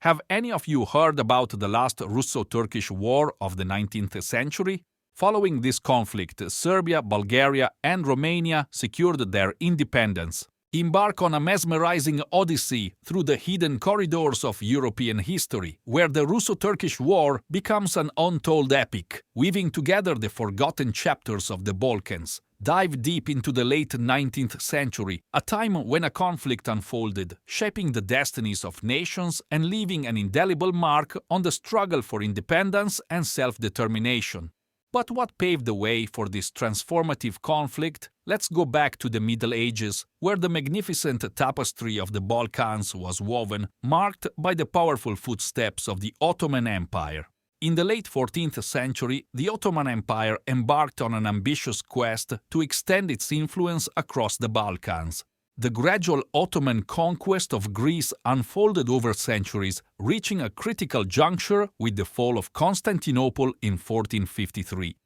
Have any of you heard about the last Russo-Turkish War of the 19th century? Following this conflict, Serbia, Bulgaria, and Romania secured their independence. Embark on a mesmerizing odyssey through the hidden corridors of European history, where the Russo-Turkish War becomes an untold epic, weaving together the forgotten chapters of the Balkans. Dive deep into the late 19th century, a time when a conflict unfolded, shaping the destinies of nations and leaving an indelible mark on the struggle for independence and self-determination. But what paved the way for this transformative conflict? Let's go back to the Middle Ages, where the magnificent tapestry of the Balkans was woven, marked by the powerful footsteps of the Ottoman Empire. In the late 14th century, the Ottoman Empire embarked on an ambitious quest to extend its influence across the Balkans. The gradual Ottoman conquest of Greece unfolded over centuries, reaching a critical juncture with the fall of Constantinople in 1453.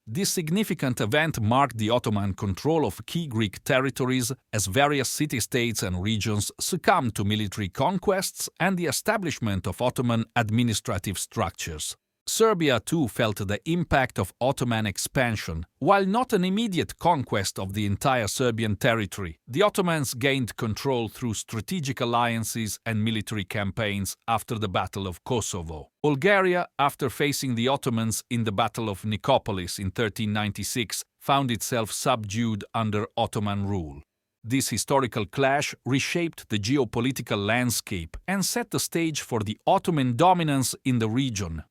This significant event marked the Ottoman control of key Greek territories as various city-states and regions succumbed to military conquests and the establishment of Ottoman administrative structures. Serbia too felt the impact of Ottoman expansion. While not an immediate conquest of the entire Serbian territory, the Ottomans gained control through strategic alliances and military campaigns after the Battle of Kosovo. Bulgaria, after facing the Ottomans in the Battle of Nicopolis in 1396, found itself subdued under Ottoman rule. This historical clash reshaped the geopolitical landscape and set the stage for the Ottoman dominance in the region.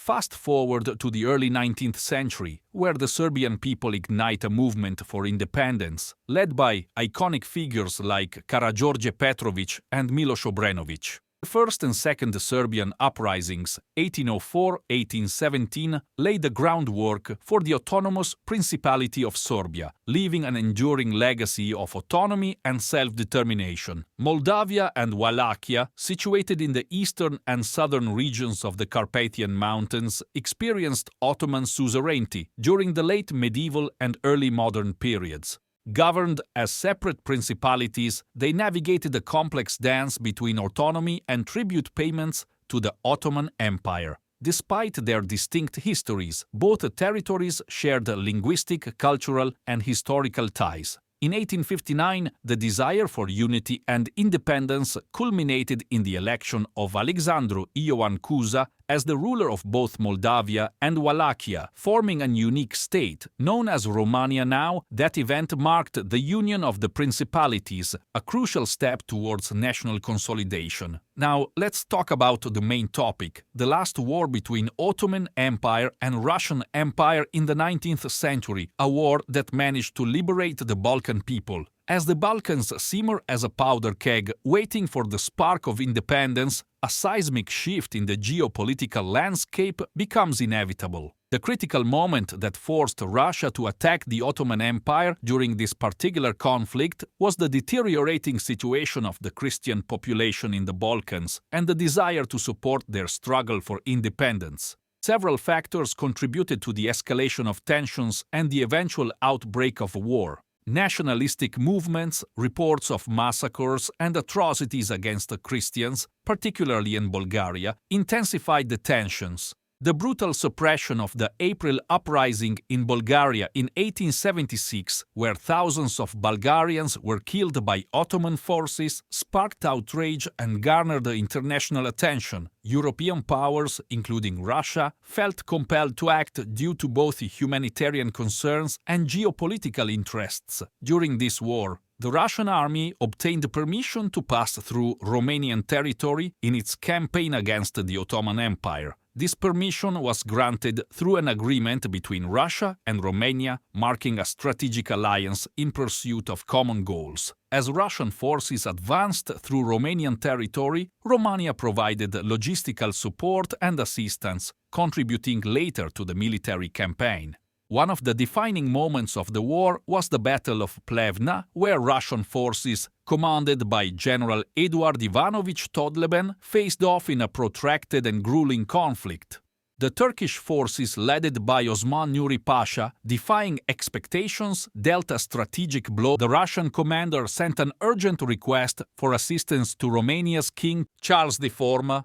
Fast forward to the early 19th century, where the Serbian people ignite a movement for independence, led by iconic figures like Karađorđe Petrović and Miloš Obrenović. The First and Second Serbian uprisings, 1804-1817, laid the groundwork for the autonomous Principality of Serbia, leaving an enduring legacy of autonomy and self-determination. Moldavia and Wallachia, situated in the eastern and southern regions of the Carpathian Mountains, experienced Ottoman suzerainty during the late medieval and early modern periods. Governed as separate principalities, they navigated a complex dance between autonomy and tribute payments to the Ottoman Empire. Despite their distinct histories, both territories shared linguistic, cultural, and historical ties. In 1859, the desire for unity and independence culminated in the election of Alexandru Ioan Cuza as the ruler of both Moldavia and Wallachia, forming a unique state, known as Romania now. That event marked the union of the principalities, a crucial step towards national consolidation. Now, let's talk about the main topic, the last war between Ottoman Empire and Russian Empire in the 19th century, a war that managed to liberate the Balkan people. As the Balkans simmer as a powder keg waiting for the spark of independence, a seismic shift in the geopolitical landscape becomes inevitable. The critical moment that forced Russia to attack the Ottoman Empire during this particular conflict was the deteriorating situation of the Christian population in the Balkans and the desire to support their struggle for independence. Several factors contributed to the escalation of tensions and the eventual outbreak of war. Nationalistic movements, reports of massacres and atrocities against the Christians, particularly in Bulgaria, intensified the tensions. The brutal suppression of the April uprising in Bulgaria in 1876, where thousands of Bulgarians were killed by Ottoman forces, sparked outrage and garnered international attention. European powers, including Russia, felt compelled to act due to both humanitarian concerns and geopolitical interests. During this war, the Russian army obtained permission to pass through Romanian territory in its campaign against the Ottoman Empire. This permission was granted through an agreement between Russia and Romania, marking a strategic alliance in pursuit of common goals. As Russian forces advanced through Romanian territory, Romania provided logistical support and assistance, contributing later to the military campaign. One of the defining moments of the war was the Battle of Plevna, where Russian forces, commanded by General Eduard Ivanovich Todleben, faced off in a protracted and grueling conflict. The Turkish forces led by Osman Nuri Pasha, defying expectations, dealt a strategic blow. The Russian commander sent an urgent request for assistance to Romania's king, Charles IV.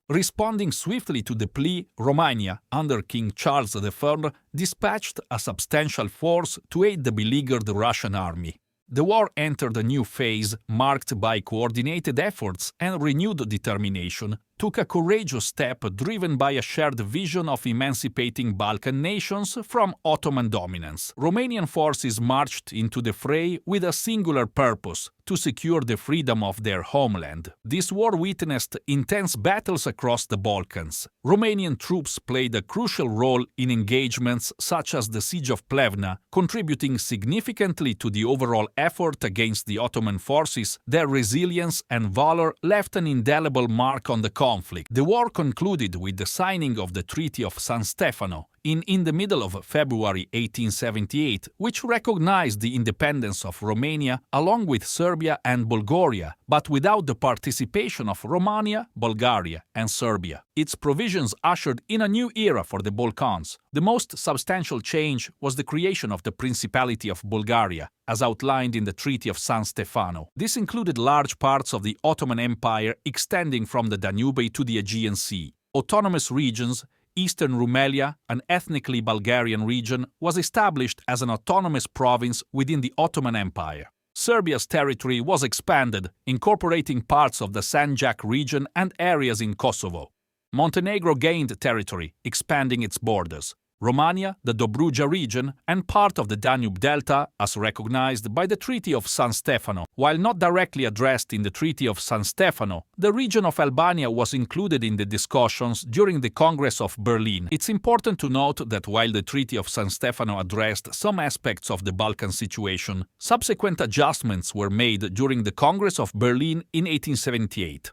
Responding swiftly to the plea, Romania, under King Charles I, dispatched a substantial force to aid the beleaguered Russian army. The war entered a new phase marked by coordinated efforts and renewed determination, took a courageous step driven by a shared vision of emancipating Balkan nations from Ottoman dominance. Romanian forces marched into the fray with a singular purpose: to secure the freedom of their homeland. This war witnessed intense battles across the Balkans. Romanian troops played a crucial role in engagements such as the Siege of Plevna, contributing significantly to the overall effort against the Ottoman forces. Their resilience and valor left an indelible mark on the conflict. The war concluded with the signing of the Treaty of San Stefano in the middle of February 1878, which recognized the independence of Romania along with Serbia and Bulgaria, but without the participation of Romania, Bulgaria, and Serbia. Its provisions ushered in a new era for the Balkans. The most substantial change was the creation of the Principality of Bulgaria, as outlined in the Treaty of San Stefano. This included large parts of the Ottoman Empire extending from the Danube to the Aegean Sea. Autonomous regions, Eastern Rumelia, an ethnically Bulgarian region, was established as an autonomous province within the Ottoman Empire. Serbia's territory was expanded, incorporating parts of the Sanjak region and areas in Kosovo. Montenegro gained territory, expanding its borders. Romania, the Dobruja region, and part of the Danube Delta, as recognized by the Treaty of San Stefano. While not directly addressed in the Treaty of San Stefano, the region of Albania was included in the discussions during the Congress of Berlin. It's important to note that while the Treaty of San Stefano addressed some aspects of the Balkan situation, subsequent adjustments were made during the Congress of Berlin in 1878.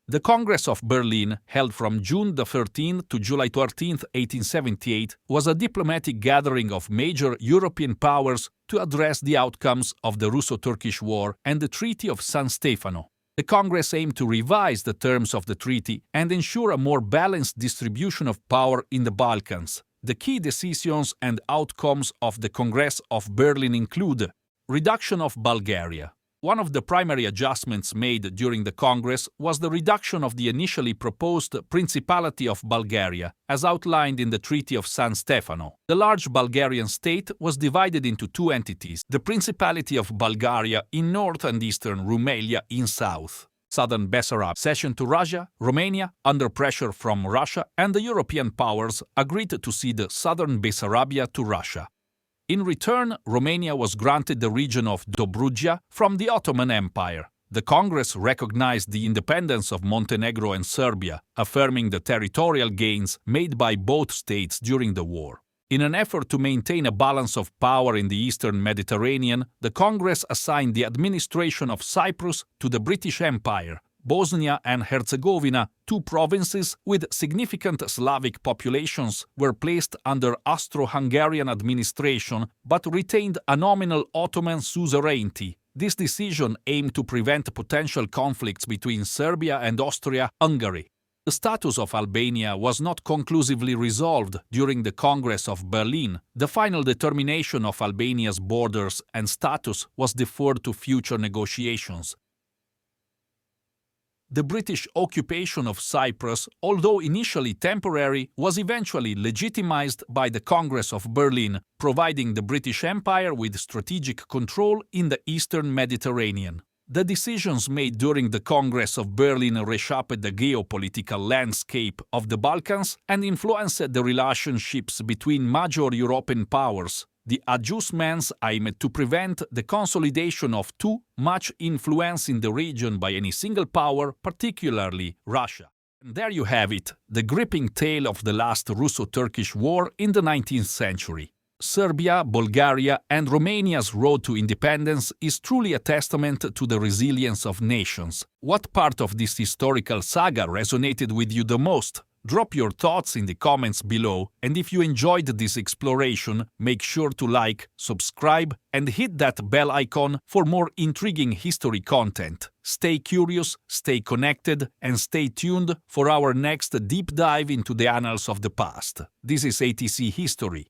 The Congress of Berlin, held from June 13 to July 13, 1878, was a diplomatic gathering of major European powers to address the outcomes of the Russo-Turkish War and the Treaty of San Stefano. The Congress aimed to revise the terms of the treaty and ensure a more balanced distribution of power in the Balkans. The key decisions and outcomes of the Congress of Berlin include: reduction of Bulgaria. One of the primary adjustments made during the Congress was the reduction of the initially proposed Principality of Bulgaria, as outlined in the Treaty of San Stefano. The large Bulgarian state was divided into two entities: the Principality of Bulgaria in north and eastern Rumelia in south. Southern Bessarabia, cession to Russia, Romania, under pressure from Russia and the European powers, agreed to cede southern Bessarabia to Russia. In return, Romania was granted the region of Dobruja from the Ottoman Empire. The Congress recognized the independence of Montenegro and Serbia, affirming the territorial gains made by both states during the war. In an effort to maintain a balance of power in the eastern Mediterranean, the Congress assigned the administration of Cyprus to the British Empire. Bosnia and Herzegovina, two provinces with significant Slavic populations, were placed under Austro-Hungarian administration but retained a nominal Ottoman suzerainty. This decision aimed to prevent potential conflicts between Serbia and Austria-Hungary. The status of Albania was not conclusively resolved during the Congress of Berlin. The final determination of Albania's borders and status was deferred to future negotiations. The British occupation of Cyprus, although initially temporary, was eventually legitimized by the Congress of Berlin, providing the British Empire with strategic control in the eastern Mediterranean. The decisions made during the Congress of Berlin reshaped the geopolitical landscape of the Balkans and influenced the relationships between major European powers. The adjustments aimed to prevent the consolidation of too much influence in the region by any single power, particularly Russia. And there you have it, the gripping tale of the last Russo-Turkish War in the 19th century. Serbia, Bulgaria, and Romania's road to independence is truly a testament to the resilience of nations. What part of this historical saga resonated with you the most? Drop your thoughts in the comments below, and if you enjoyed this exploration, make sure to like, subscribe, and hit that bell icon for more intriguing history content. Stay curious, stay connected, and stay tuned for our next deep dive into the annals of the past. This is ATC History.